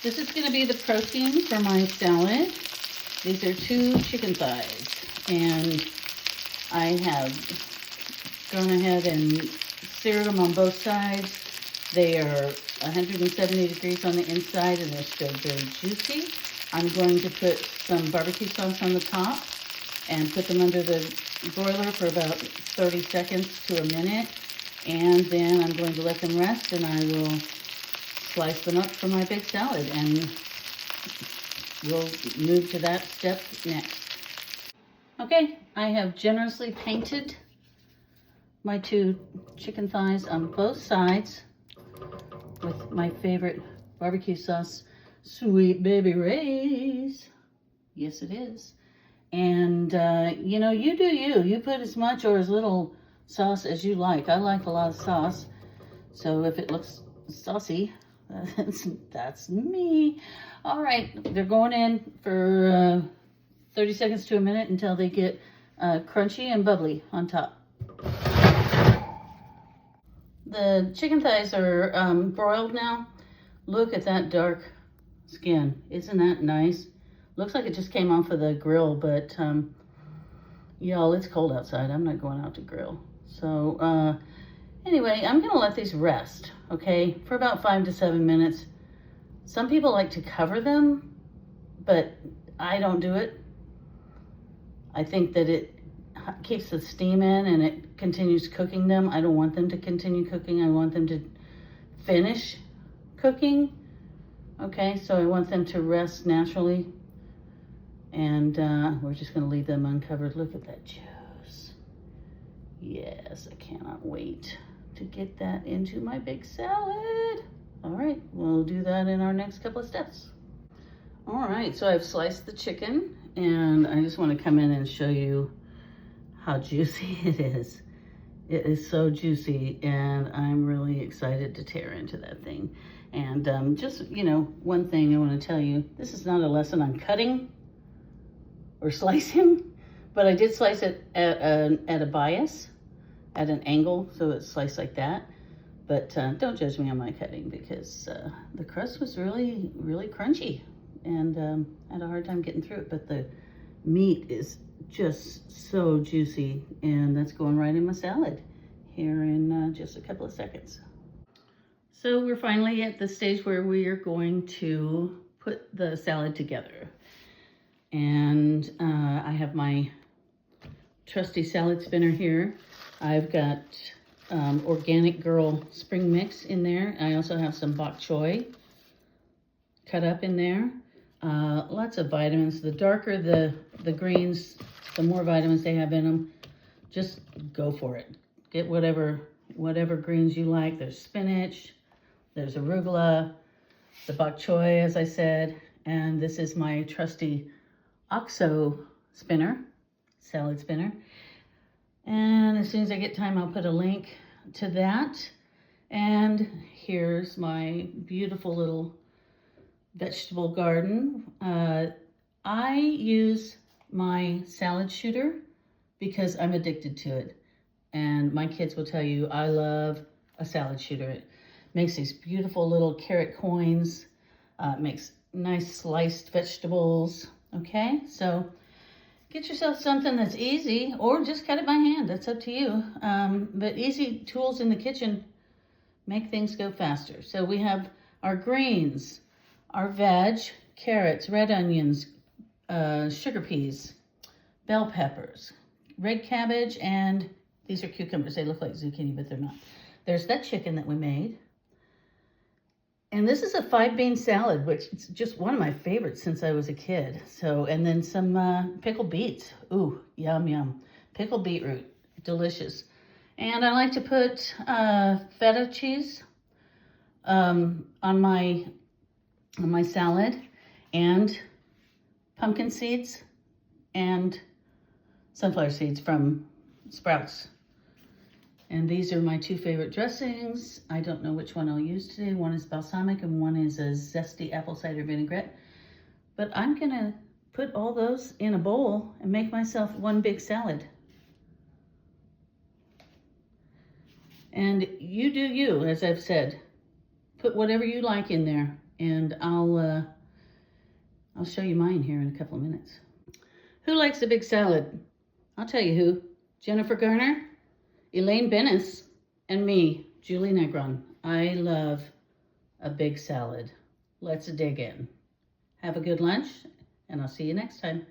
This is going to be the protein for my salad. These are 2 chicken thighs, and I have gone ahead and seared them on both sides. They are 170 degrees on the inside, and they're still very juicy. I'm going to put some barbecue sauce on the top and put them under the broiler for about 30 seconds to a minute, and then I'm going to let them rest, and I will slice them up for my big salad, and we'll move to that step next. Okay, I have generously painted my 2 chicken thighs on both sides with my favorite barbecue sauce, Sweet Baby Ray's. Yes, it is. And, you know, you do you. You put as much or as little sauce as you like. I like a lot of sauce, so if it looks saucy, that's me. All right, they're going in for 30 seconds to a minute until they get crunchy and bubbly on top. The chicken thighs are broiled now. Look at that dark skin. Isn't that nice? Looks like it just came off of the grill, but y'all, it's cold outside. I'm not going out to grill. So anyway, I'm gonna let these rest, okay, for about 5 to 7 minutes. Some people like to cover them, but I don't do it. I think that it keeps the steam in and it continues cooking them. I don't want them to continue cooking. I want them to finish cooking. Okay, so I want them to rest naturally. And we're just gonna leave them uncovered. Look at that juice. Yes, I cannot wait to get that into my big salad. All right, we'll do that in our next couple of steps. All right, so I've sliced the chicken, and I just want to come in and show you how juicy it is. It is so juicy, and I'm really excited to tear into that thing. And just, you know, one thing I want to tell you, this is not a lesson on cutting or slicing, but I did slice it at a bias, at an angle, so it's sliced like that. But don't judge me on my cutting, because the crust was really, really crunchy, and I had a hard time getting through it. But the meat is just so juicy, and that's going right in my salad here in just a couple of seconds. So we're finally at the stage where we are going to put the salad together. And I have my trusty salad spinner here. I've got Organic Girl spring mix in there. I also have some bok choy cut up in there. Lots of vitamins. The darker the greens, the more vitamins they have in them. Just go for it. Get whatever greens you like. There's spinach, there's arugula, the bok choy, as I said, and this is my trusty OXO spinner, salad spinner. And as soon as I get time, I'll put a link to that. And here's my beautiful little vegetable garden. I use my salad shooter because I'm addicted to it. And my kids will tell you I love a salad shooter. It makes these beautiful little carrot coins, makes nice sliced vegetables. Okay, so get yourself something that's easy, or just cut it by hand. That's up to you. But easy tools in the kitchen make things go faster. So we have our greens, our veg, carrots, red onions, sugar peas, bell peppers, red cabbage, and these are cucumbers. They look like zucchini, but they're not. There's that chicken that we made. And this is a 5-bean salad, which is just one of my favorites since I was a kid. So, and then some pickled beets. Ooh, yum, yum. Pickled beetroot, delicious. And I like to put feta cheese on my salad, and pumpkin seeds and sunflower seeds from Sprouts. And these are my 2 favorite dressings. I don't know which one I'll use today. One is balsamic and one is a zesty apple cider vinaigrette. But I'm gonna put all those in a bowl and make myself one big salad. And you do you, as I've said. Put whatever you like in there. And I'll show you mine here in a couple of minutes. Who likes a big salad? I'll tell you who. Jennifer Garner, Elaine Bennis, and me, Julie Negron. I love a big salad. Let's dig in. Have a good lunch, and I'll see you next time.